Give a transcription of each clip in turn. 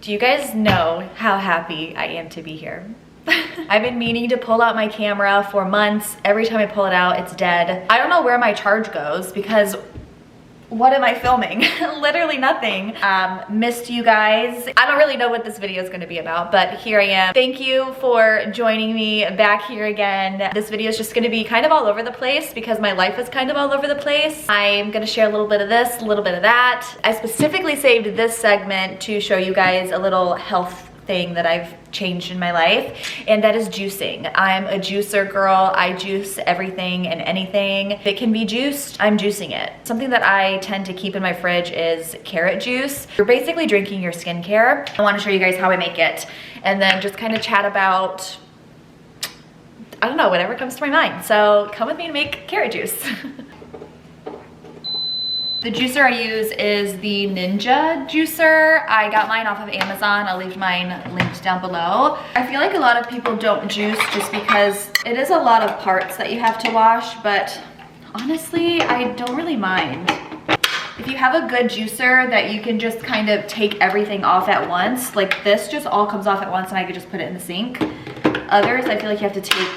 Do you guys know how happy I am to be here? I've been meaning to pull out my camera for months. Every time I pull it out, it's dead. I don't know where my charge goes because what am I filming? Literally nothing. Missed you guys. I don't really know what this video is going to be about, but here I am. Thank you for joining me back here again. This video is just going to be kind of all over the place because my life is kind of all over the place. I'm going to share a little bit of this, a little bit of that. I specifically saved this segment to show you guys a little health thing that I've changed in my life, and that is juicing. I'm a juicer girl. I juice everything and anything. If it can be juiced, I'm juicing it. Something that I tend to keep in my fridge is carrot juice. You're basically drinking your skincare. I want to show you guys how I make it and then just kind of chat about, I don't know, whatever comes to my mind. So come with me to make carrot juice. The juicer I use is the Ninja juicer. I got mine off of Amazon. I'll leave mine linked down below. I feel like a lot of people don't juice just because it is a lot of parts that you have to wash, but honestly, I don't really mind. If you have a good juicer that you can just kind of take everything off at once, like this just all comes off at once and I could just put it in the sink. Others, I feel like you have to take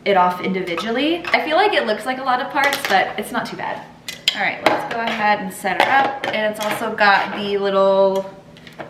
it off individually. I feel like it looks like a lot of parts, but it's not too bad. All right, let's go ahead and set her up. And it's also got the little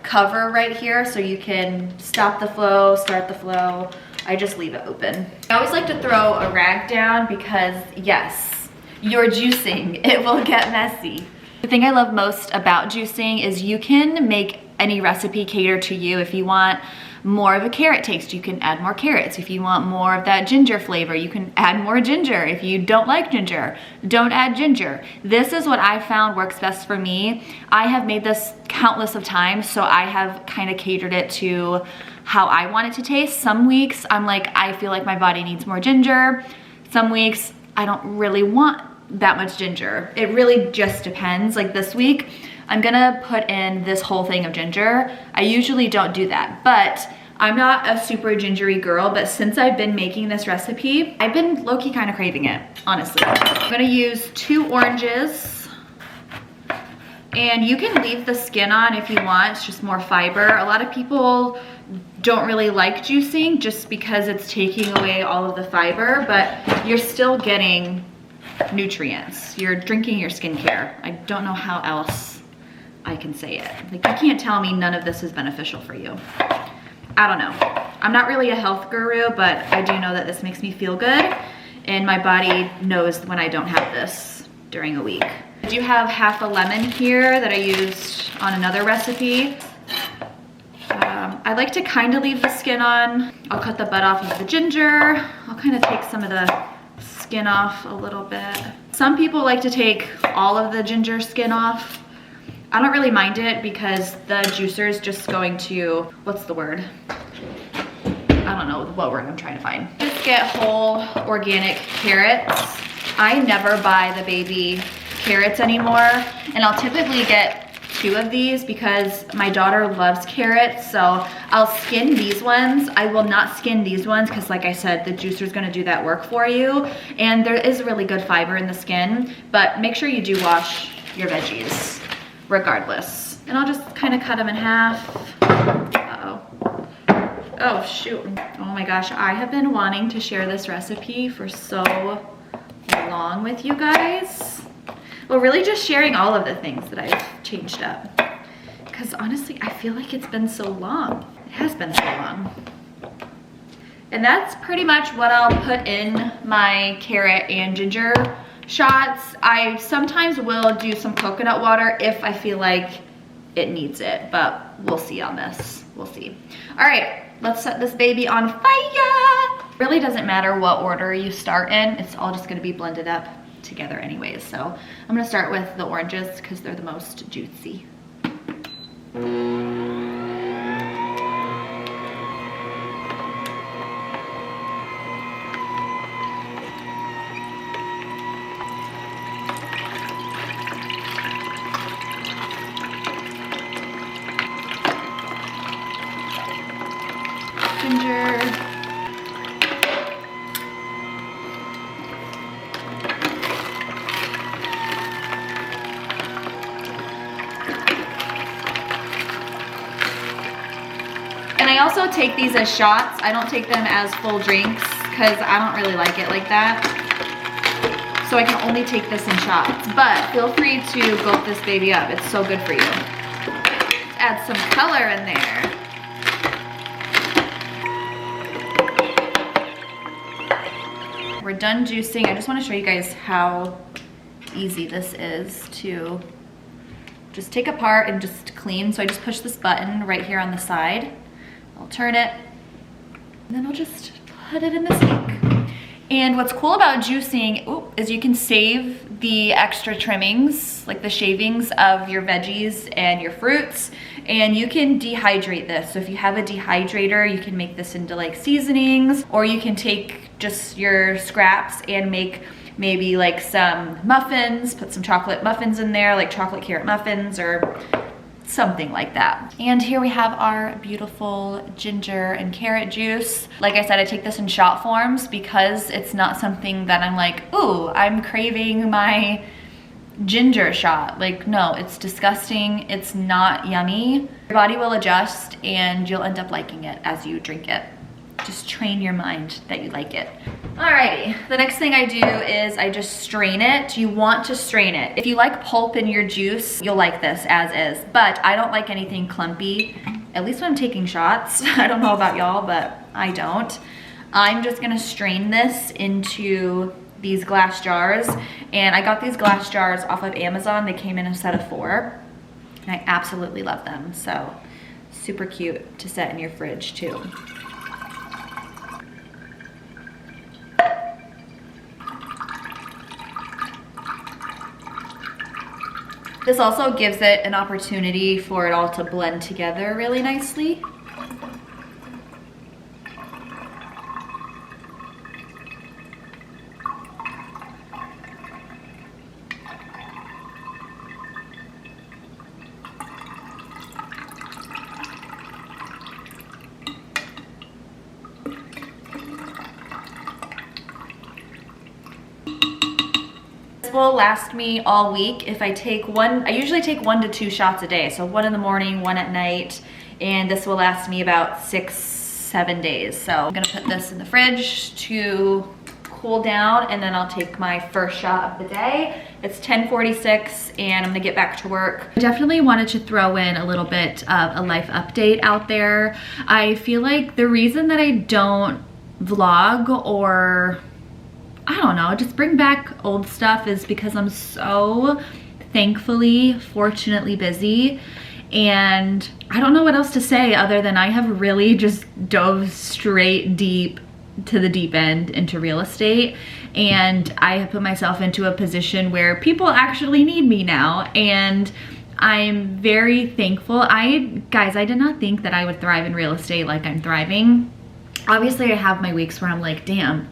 cover right here so you can stop the flow, start the flow. I just leave it open. I always like to throw a rag down because yes, you're juicing, it will get messy. The thing I love most about juicing is you can make any recipe cater to you. If you want more of a carrot taste, you can add more carrots. If you want more of that ginger flavor, you can add more ginger. If you don't like ginger, don't add ginger. This is what I found works best for me. I have made this countless of times, so I have kind of catered it to how I want it to taste. Some weeks I'm like, I feel like my body needs more ginger. Some weeks I don't really want that much ginger. It really just depends. Like this week, I'm gonna put in this whole thing of ginger. I usually don't do that, but I'm not a super gingery girl, but since I've been making this recipe, I've been low-key kind of craving it, honestly. I'm gonna use 2 oranges, and you can leave the skin on if you want, it's just more fiber. A lot of people don't really like juicing just because it's taking away all of the fiber, but you're still getting nutrients. You're drinking your skincare. I don't know how else I can say it. Like, you can't tell me none of this is beneficial for you. I don't know. I'm not really a health guru, but I do know that this makes me feel good, and my body knows when I don't have this during a week. I do have half a lemon here that I used on another recipe. I like to kind of leave the skin on. I'll cut the butt off of the ginger. I'll kind of take some of the skin off a little bit. Some people like to take all of the ginger skin off. I don't really mind it because the juicer is just going to, what's the word? I don't know what word I'm trying to find. Just get whole organic carrots. I never buy the baby carrots anymore, and I'll typically get 2 of these because my daughter loves carrots, so I'll skin these ones. I will not skin these ones because, like I said, the juicer is gonna do that work for you, and there is really good fiber in the skin, but make sure you do wash your veggies regardless. And I'll just kind of cut them in half. Uh-oh. Oh shoot. Oh my gosh, I have been wanting to share this recipe for so long with you guys. Well, really just sharing all of the things that I've changed up. Because honestly, I feel like it's been so long. It has been so long. And that's pretty much what I'll put in my carrot and ginger shots. I sometimes will do some coconut water if I feel like it needs it, but we'll see on this. We'll see. All right, let's set this baby on fire. Really doesn't matter what order you start in. It's all just gonna be blended up together anyways. So I'm gonna start with the oranges because they're the most juicy. Ginger. I also take these as shots. I don't take them as full drinks because I don't really like it like that. So I can only take this in shots, but feel free to gulp this baby up. It's so good for you. Add some color in there. We're done juicing. I just want to show you guys how easy this is to just take apart and just clean. So I just push this button right here on the side. I'll turn it, and then I'll just put it in the sink. And what's cool about juicing is you can save the extra trimmings, like the shavings of your veggies and your fruits, and you can dehydrate this. So if you have a dehydrator, you can make this into like seasonings, or you can take just your scraps and make maybe like some muffins, put some chocolate muffins in there, like chocolate carrot muffins or something like that. And here we have our beautiful ginger and carrot juice. Like I said, I take this in shot forms because it's not something that I'm like, ooh, I'm craving my ginger shot. Like, no, it's disgusting. It's not yummy. Your body will adjust and you'll end up liking it as you drink it. Just train your mind that you like it. Alrighty, the next thing I do is I just strain it. You want to strain it. If you like pulp in your juice, you'll like this as is, but I don't like anything clumpy, at least when I'm taking shots. I don't know about y'all, but I don't. I'm just gonna strain this into these glass jars, and I got these glass jars off of Amazon. They came in a set of 4, and I absolutely love them. So super cute to set in your fridge too. This also gives it an opportunity for it all to blend together really nicely. Will last me all week if I take one. I usually take 1 to 2 shots a day, so 1 in the morning, 1 at night, and this will last me about 6-7 days. So I'm gonna put this in the fridge to cool down, and then I'll take my first shot of the day. It's 10:46 and I'm gonna get back to work. I definitely wanted to throw in a little bit of a life update out there. I feel like the reason that I don't vlog or I don't know, just bring back old stuff is because I'm so thankfully, fortunately busy, and I don't know what else to say other than I have really just dove straight deep to the deep end into real estate, and I have put myself into a position where people actually need me now, and I'm very thankful. Guys, I did not think that I would thrive in real estate like I'm thriving. Obviously I have my weeks where I'm like, damn,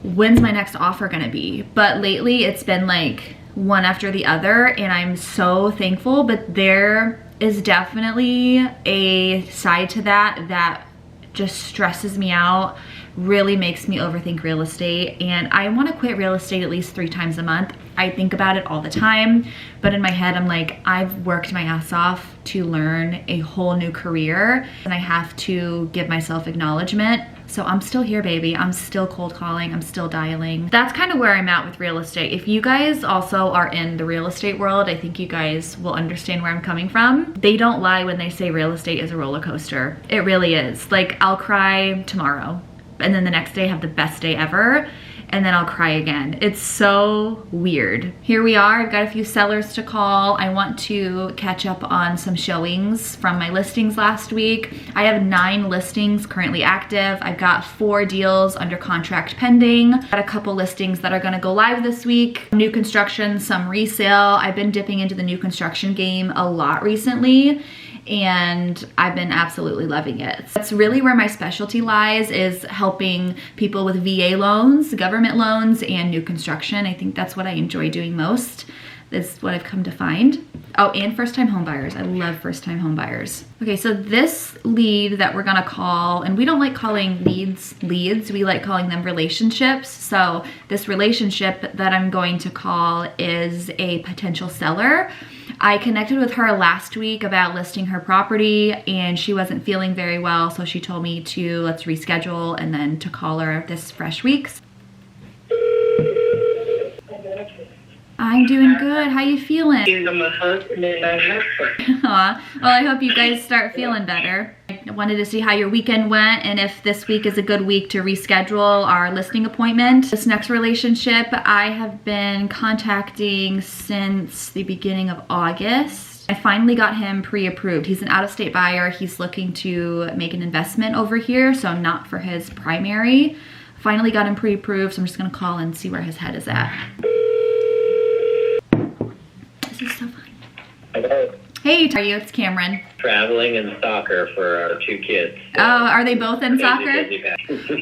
when's my next offer gonna be? But lately it's been like one after the other, and I'm so thankful. But there is definitely a side to that just stresses me out, really makes me overthink real estate, and I want to quit real estate at least 3 times a month. I think about it all the time, but in my head I'm like, I've worked my ass off to learn a whole new career, and I have to give myself acknowledgement. So I'm still here, baby. I'm still cold calling. I'm still dialing. That's kind of where I'm at with real estate. If you guys also are in the real estate world, I think you guys will understand where I'm coming from. They don't lie when they say real estate is a roller coaster. It really is. Like, I'll cry tomorrow, and then the next day have the best day ever, and then I'll cry again. It's so weird. Here we are. I've got a few sellers to call. I want to catch up on some showings from my listings last week. I have 9 listings currently active. I've got 4 deals under contract pending. Got a couple listings that are gonna go live this week. New construction, some resale. I've been dipping into the new construction game a lot recently, and I've been absolutely loving it. That's really where my specialty lies, is helping people with VA loans, government loans, and new construction. I think that's what I enjoy doing most. That's what I've come to find. Oh, and first-time home buyers. I love first-time home buyers. Okay, so this lead that we're gonna call, and we don't like calling leads, we like calling them relationships. So this relationship that I'm going to call is a potential seller. I connected with her last week about listing her property and she wasn't feeling very well, so she told me to let's reschedule and then to call her this fresh week. I'm doing good. How you feeling? Aw. Well, I hope you guys start feeling better. I wanted to see how your weekend went and if this week is a good week to reschedule our listing appointment. This next relationship I have been contacting since the beginning of August. I finally got him pre-approved. He's an out-of-state buyer. He's looking to make an investment over here, so not for his primary. Finally got him pre-approved, so I'm just gonna call and see where his head is at. This is so fun. Hello. Hey, how are you? It's Cameron. Traveling and soccer for our 2 kids. Oh, are they both in soccer?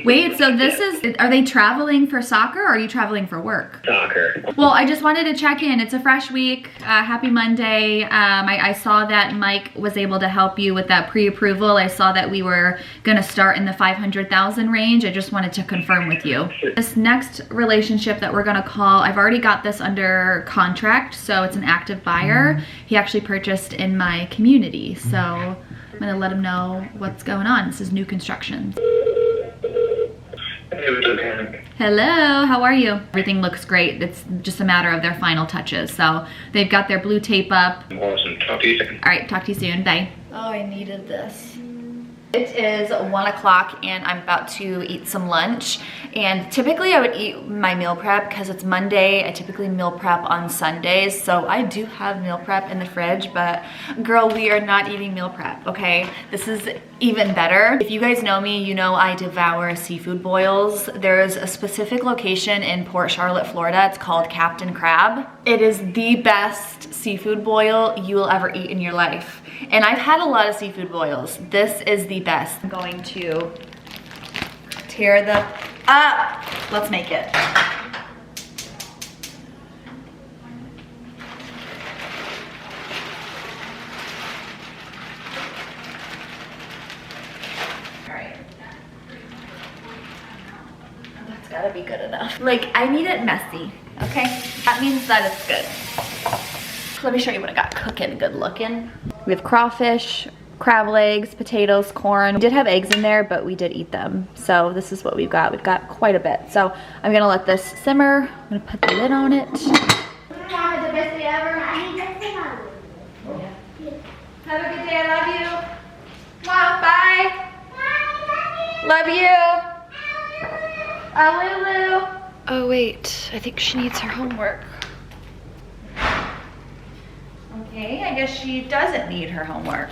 Wait, so this is, are they traveling for soccer or are you traveling for work? Soccer. Well, I just wanted to check in. It's a fresh week. Happy Monday. I saw that Mike was able to help you with that pre-approval. I saw that we were gonna start in the 500,000 range. I just wanted to confirm with you. This next relationship that we're gonna call, I've already got this under contract, so it's an active buyer. He actually purchased in my community, so I'm gonna let him know what's going on. This is new construction. Hello, how are you? Everything looks great. It's just a matter of their final touches. So they've got their blue tape up. Awesome. Talk to you soon. All right, talk to you soon. Bye. Oh, I needed this. It is 1 o'clock and I'm about to eat some lunch. And typically I would eat my meal prep because it's Monday. I typically meal prep on Sundays. So I do have meal prep in the fridge, but girl, we are not eating meal prep, okay? This is even better. If you guys know me, you know I devour seafood boils. There's a specific location in Port Charlotte, Florida. It's called Captain Crab. It is the best seafood boil you will ever eat in your life. And I've had a lot of seafood boils. This is the best. I'm going to tear the up. Let's make it. All right. That's gotta be good enough. Like, I need it messy, okay? That means that it's good. Let me show you what I got cooking, good looking. We have crawfish, crab legs, potatoes, corn. We did have eggs in there, but we did eat them. So this is what we've got. We've got quite a bit. So I'm gonna let this simmer. I'm gonna put the lid on it. The best day ever. Have a good day, I love you. Mom, bye. Love you. Lulu. Oh wait, I think she needs her homework. Okay, I guess she doesn't need her homework.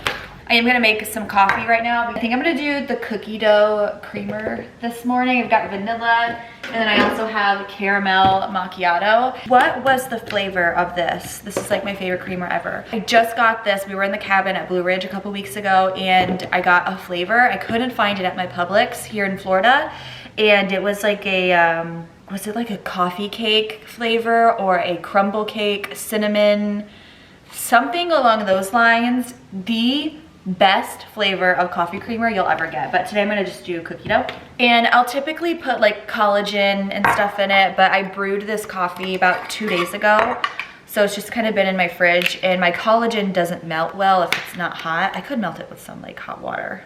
I am gonna make some coffee right now. I think I'm gonna do the cookie dough creamer this morning. I've got vanilla, and then I also have caramel macchiato. What was the flavor of this? This is like my favorite creamer ever. I just got this. We were in the cabin at Blue Ridge a couple weeks ago, and I got a flavor. I couldn't find it at my Publix here in Florida, and it was like a, was it like a coffee cake flavor or a crumble cake, cinnamon, something along those lines. The best flavor of coffee creamer you'll ever get. But today I'm gonna just do cookie dough. And I'll typically put like collagen and stuff in it, but I brewed this coffee about 2 days ago. So it's just kind of been in my fridge, and my collagen doesn't melt well if it's not hot. I could melt it with some like hot water,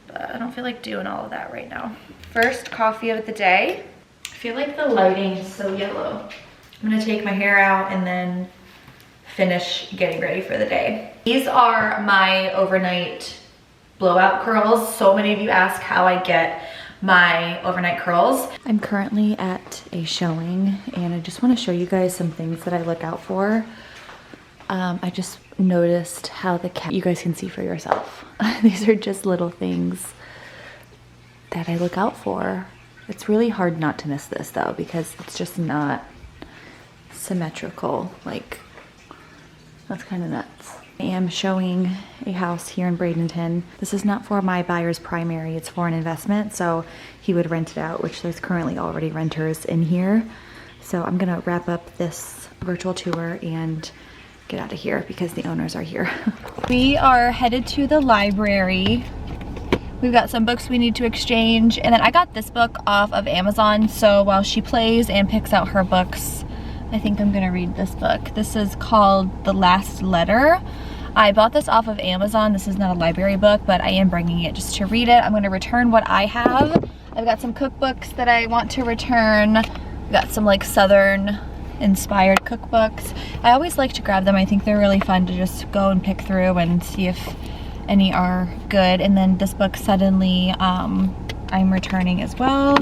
but I don't feel like doing all of that right now. First coffee of the day. I feel like the lighting is so yellow. I'm gonna take my hair out and then finish getting ready for the day. These are my overnight blowout curls. So many of you ask how I get my overnight curls. I'm currently at a showing and I just want to show you guys some things that I look out for. I just noticed how the cat, you guys can see for yourself. These are just little things that I look out for. It's really hard not to miss this though, because it's just not symmetrical. Like, that's kind of nuts. I am showing a house here in Bradenton. This is not for my buyer's primary, it's for an investment, so he would rent it out, which there's currently already renters in here. So I'm gonna wrap up this virtual tour and get out of here because the owners are here. We are headed to the library. We've got some books we need to exchange, and then I got this book off of Amazon, so while she plays and picks out her books, I think I'm gonna read this book. This is called The Last Letter. I bought this off of Amazon. This is not a library book, but I am bringing it just to read it. I'm gonna return what I have. I've got some cookbooks that I want to return. I've got some like Southern inspired cookbooks. I always like to grab them. I think they're really fun to just go and pick through and see if any are good. And then this book, Suddenly, I'm returning as well.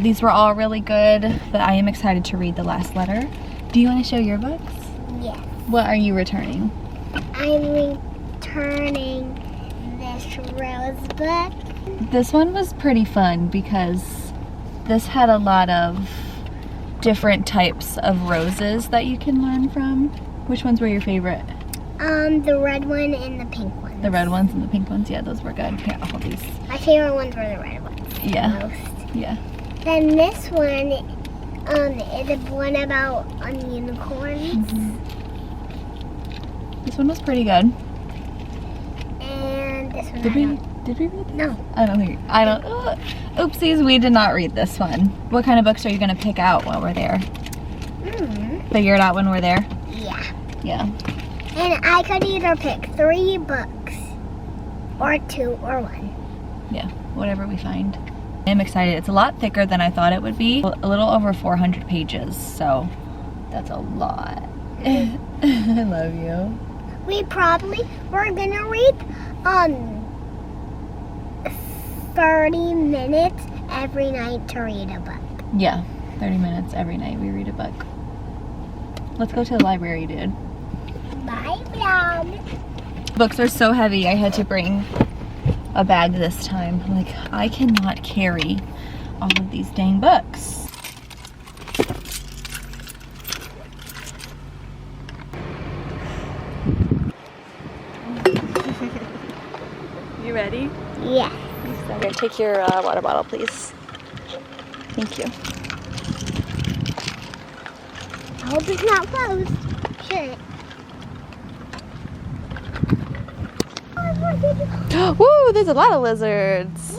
These were all really good, but I am excited to read The Last Letter. Do you want to show your books? Yes. What are you returning? I'm returning this rose book. This one was pretty fun because this had a lot of different types of roses that you can learn from. Which ones were your favorite? The red one and the pink one. The red ones and the pink ones, yeah, those were good. Here, I'll hold these. My favorite ones were the red ones. Yeah. The most. Yeah. Then this one, is the one about unicorns. This one was pretty good. And this one. Did we read this? No. I don't think. Oopsies, we did not read this one. What kind of books are you gonna pick out while we're there? Figure it out when we're there. Yeah. Yeah. And I could either pick 3 books, or 2, or 1. Yeah. Whatever we find. I'm excited. It's a lot thicker than I thought it would be. A little over 400 pages, so that's a lot. I love you. We're gonna read 30 minutes every night to read a book. Yeah, 30 minutes every night we read a book. Let's go to the library, dude. Bye, vlog. Books are so heavy, I had to bring a bag this time. I'm like, I cannot carry all of these dang books. You ready? Yeah. I'm gonna take your water bottle, please. Thank you. I hope it's not closed. Shit. Woo, there's a lot of lizards.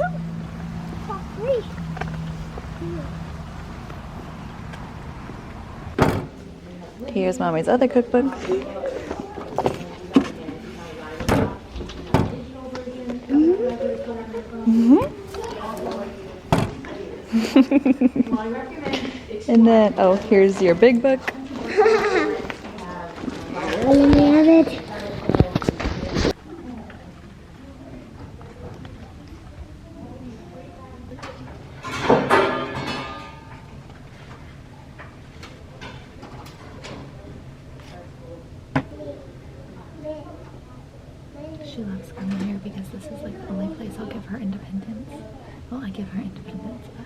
Here's Mommy's other cookbook. And then, oh, here's your big book. She loves coming here because this is like the only place I'll give her independence. Well, I give her independence, but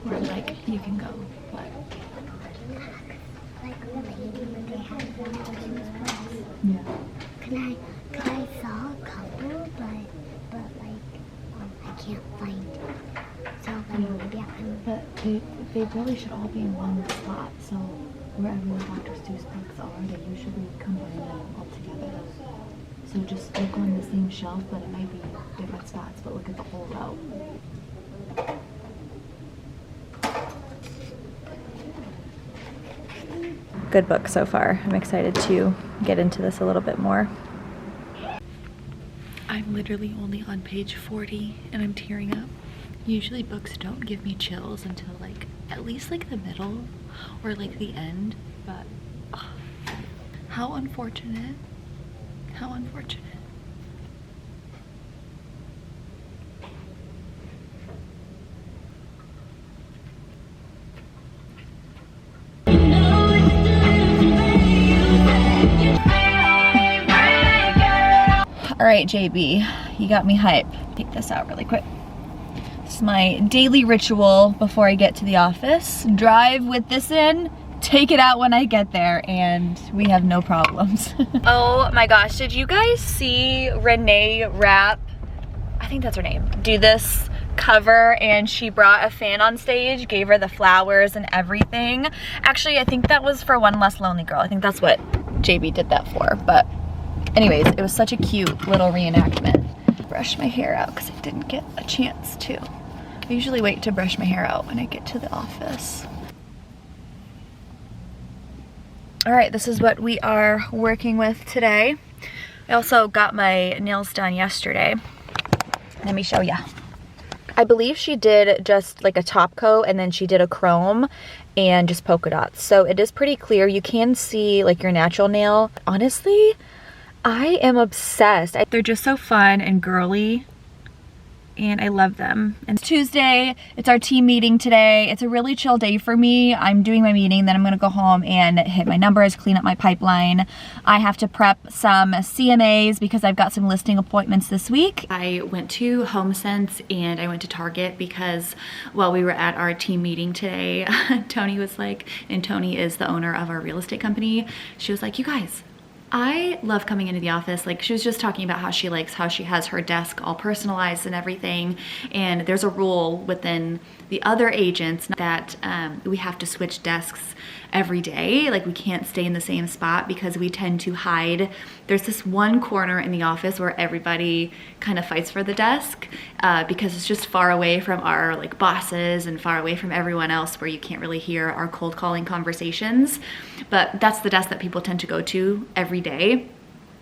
where like you can go, but yeah. Cause I saw a couple, but like I can't find it. So maybe I can. But they really should all be in one spot. So wherever the Dr. Seuss books are, they usually combine them all together. So just look on the same shelf, but it might be different spots, but look at the whole row. Good book so far. I'm excited to get into this a little bit more. I'm literally only on page 40 and I'm tearing up. Usually books don't give me chills until like at least like the middle or like the end, but oh, how unfortunate. How unfortunate. All right, JB, you got me hype. Take this out really quick. This is my daily ritual before I get to the office. Drive with this in, take it out when I get there, and we have no problems. Oh my gosh, did you guys see Renee Rapp, I think that's her name, do this cover? And she brought a fan on stage, gave her the flowers and everything. Actually, I think that was for One Less Lonely Girl. I think that's what JB did that for, but anyways, it was such a cute little reenactment. Brush my hair out because I didn't get a chance to. I usually wait to brush my hair out when I get to the office. All right, this is what we are working with today. I also got my nails done yesterday. Let me show ya. I believe she did just like a top coat and then she did a chrome and just polka dots. So it is pretty clear. You can see like your natural nail. Honestly, I am obsessed. They're just so fun and girly, and I love them. And it's Tuesday, it's our team meeting today. It's a really chill day for me. I'm doing my meeting, then I'm gonna go home and hit my numbers, clean up my pipeline. I have to prep some CMAs because I've got some listing appointments this week. I went to HomeSense and I went to Target because while we were at our team meeting today, Tony was like, and Tony is the owner of our real estate company, she was like, you guys, I love coming into the office. Like, she was just talking about how she likes how she has her desk all personalized and everything. And there's a rule within the other agents that we have to switch desks every day. Like, we can't stay in the same spot because we tend to hide. There's this one corner in the office where everybody kind of fights for the desk because it's just far away from our like bosses and far away from everyone else, where you can't really hear our cold calling conversations. But that's the desk that people tend to go to every day.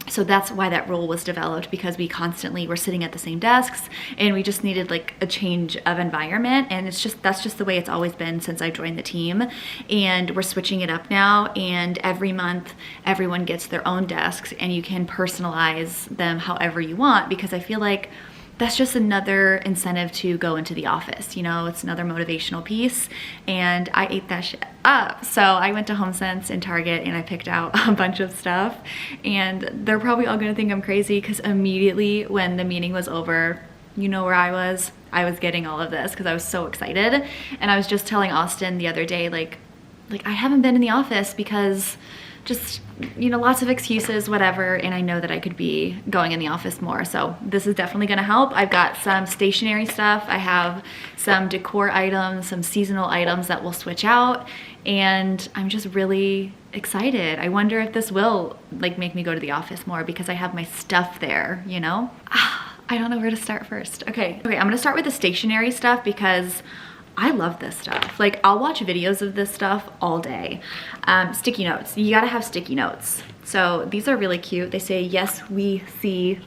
So that's why that rule was developed, because we constantly were sitting at the same desks and we just needed like a change of environment. And that's just the way it's always been since I joined the team. And we're switching it up now, and every month everyone gets their own desks and you can personalize them however you want, because I feel like that's just another incentive to go into the office. You know, it's another motivational piece, and I ate that shit up. So I went to HomeSense and Target and I picked out a bunch of stuff, and they're probably all gonna think I'm crazy because immediately when the meeting was over, you know where I was getting all of this because I was so excited. And I was just telling Austin the other day, like I haven't been in the office because just, you know, lots of excuses, whatever, and I know that I could be going in the office more. So this is definitely gonna help. I've got some stationery stuff. I have some decor items, some seasonal items that will switch out, and I'm just really excited. I wonder if this will like make me go to the office more because I have my stuff there, you know? I don't know where to start first. Okay, I'm gonna start with the stationery stuff because I love this stuff. Like, I'll watch videos of this stuff all day. Sticky notes, you gotta have sticky notes. So these are really cute. They say, yes, we see,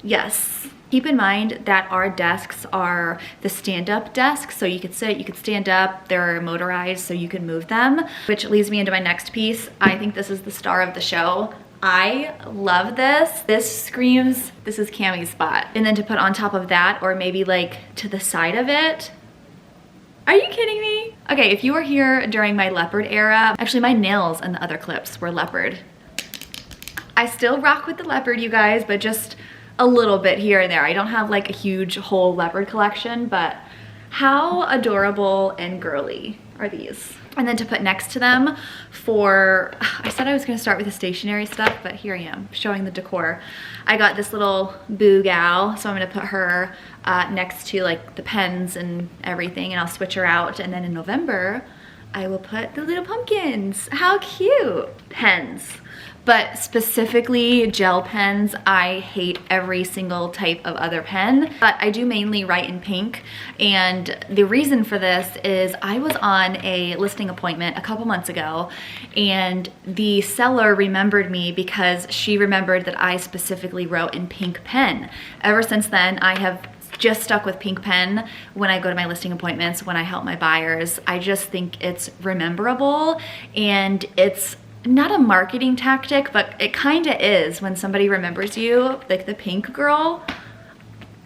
yes. Keep in mind that our desks are the stand-up desks. So you could sit, you could stand up, they're motorized so you can move them, which leads me into my next piece. I think this is the star of the show. I love this. This screams, this is Cammy's spot. And then to put on top of that, or maybe like to the side of it, are you kidding me? Okay, if you were here during my leopard era, actually my nails and the other clips were leopard. I still rock with the leopard, you guys, but just a little bit here and there. I don't have like a huge whole leopard collection, but how adorable and girly are these? And then to put next to them for, I said I was gonna start with the stationery stuff, but here I am showing the decor. I got this little boo gal, so I'm gonna put her next to like the pens and everything, and I'll switch her out. And then in November, I will put the little pumpkins. How cute. Pens. But specifically gel pens, I hate every single type of other pen, but I do mainly write in pink. And the reason for this is I was on a listing appointment a couple months ago, and the seller remembered me because she remembered that I specifically wrote in pink pen. Ever since then, I have just stuck with pink pen when I go to my listing appointments, when I help my buyers. I just think it's rememberable, and it's not a marketing tactic, but it kind of is when somebody remembers you, like the pink girl.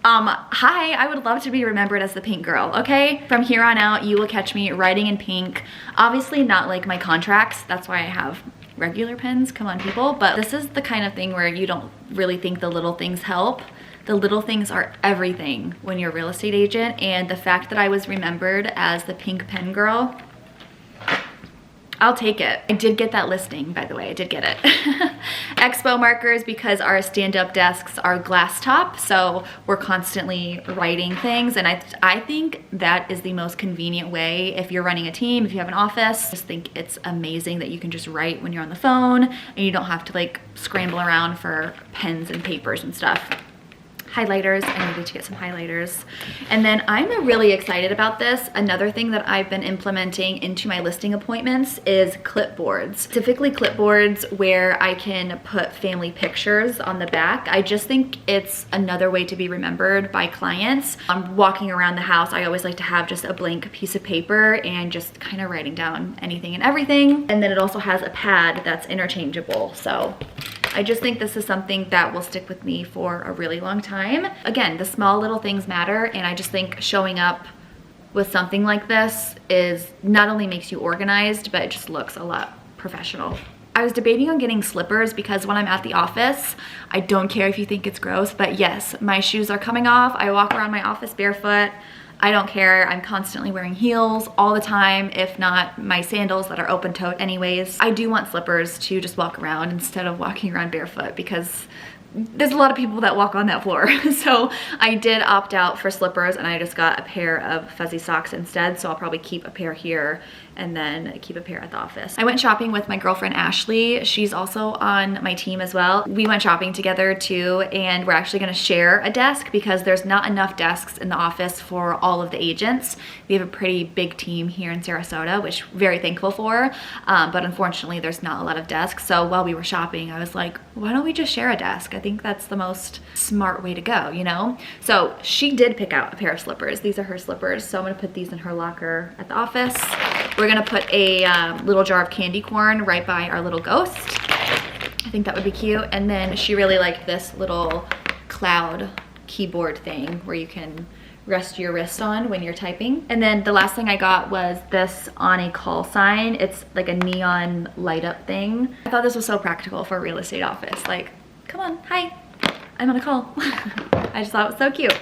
Hi, I would love to be remembered as the pink girl, okay? From here on out, you will catch me writing in pink. Obviously not like my contracts, that's why I have regular pens, come on people, but this is the kind of thing where you don't really think the little things help. The little things are everything when you're a real estate agent, and the fact that I was remembered as the pink pen girl, I'll take it. I did get that listing, by the way, I did get it. Expo markers, because our stand-up desks are glass top, so we're constantly writing things, and I think that is the most convenient way if you're running a team, if you have an office. I just think it's amazing that you can just write when you're on the phone, and you don't have to like scramble around for pens and papers and stuff. highlighters. I needed to get some highlighters. And then I'm really excited about this. Another thing that I've been implementing into my listing appointments is clipboards. Specifically clipboards where I can put family pictures on the back. I just think it's another way to be remembered by clients. I'm walking around the house, I always like to have just a blank piece of paper and just kind of writing down anything and everything. And then it also has a pad that's interchangeable. So I just think this is something that will stick with me for a really long time. Again, the small little things matter, and I just think showing up with something like this is not only makes you organized, but it just looks a lot professional. I was debating on getting slippers because when I'm at the office, I don't care if you think it's gross, but yes, my shoes are coming off. I walk around my office barefoot. I don't care. I'm constantly wearing heels all the time, if not my sandals that are open-toed anyways. I do want slippers to just walk around instead of walking around barefoot because there's a lot of people that walk on that floor. So I did opt out for slippers and I just got a pair of fuzzy socks instead. So I'll probably keep a pair here and then keep a pair at the office. I went shopping with my girlfriend Ashley. She's also on my team as well. We went shopping together too, and we're actually gonna share a desk because there's not enough desks in the office for all of the agents. We have a pretty big team here in Sarasota, which we're very thankful for, but unfortunately there's not a lot of desks. So while we were shopping, I was like, why don't we just share a desk? I think that's the most smart way to go, you know? So she did pick out a pair of slippers. These are her slippers. So I'm gonna put these in her locker at the office. We're gonna put a little jar of candy corn right by our little ghost. I think that would be cute. And then she really liked this little cloud keyboard thing where you can rest your wrist on when you're typing. And then the last thing I got was this on a call sign. It's like a neon light up thing. I thought this was so practical for a real estate office. Like, come on, hi, I'm on a call. I just thought it was so cute.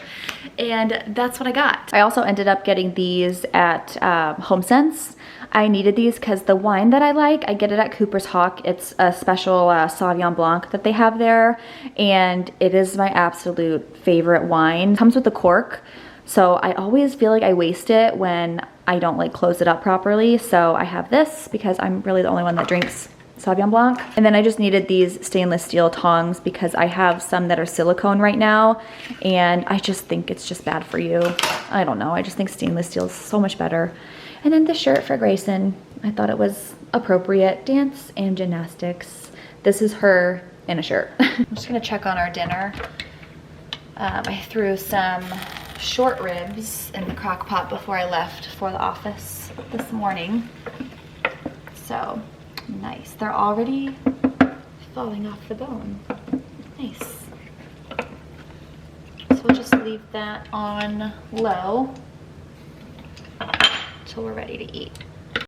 And that's what I got. I also ended up getting these at HomeSense. I needed these because the wine that I like, I get it at Cooper's Hawk. It's a special Sauvignon Blanc that they have there, and it is my absolute favorite wine. It comes with the cork, so I always feel like I waste it when I don't like close it up properly. So I have this because I'm really the only one that drinks Sauvignon Blanc. And then I just needed these stainless steel tongs because I have some that are silicone right now, and I just think it's just bad for you. I don't know, I just think stainless steel is so much better. And then the shirt for Grayson, I thought it was appropriate. Dance and gymnastics. This is her in a shirt. I'm just gonna check on our dinner. I threw some short ribs in the crock pot before I left for the office this morning. So nice. They're already falling off the bone. Nice. So we'll just leave that on low till we're ready to eat.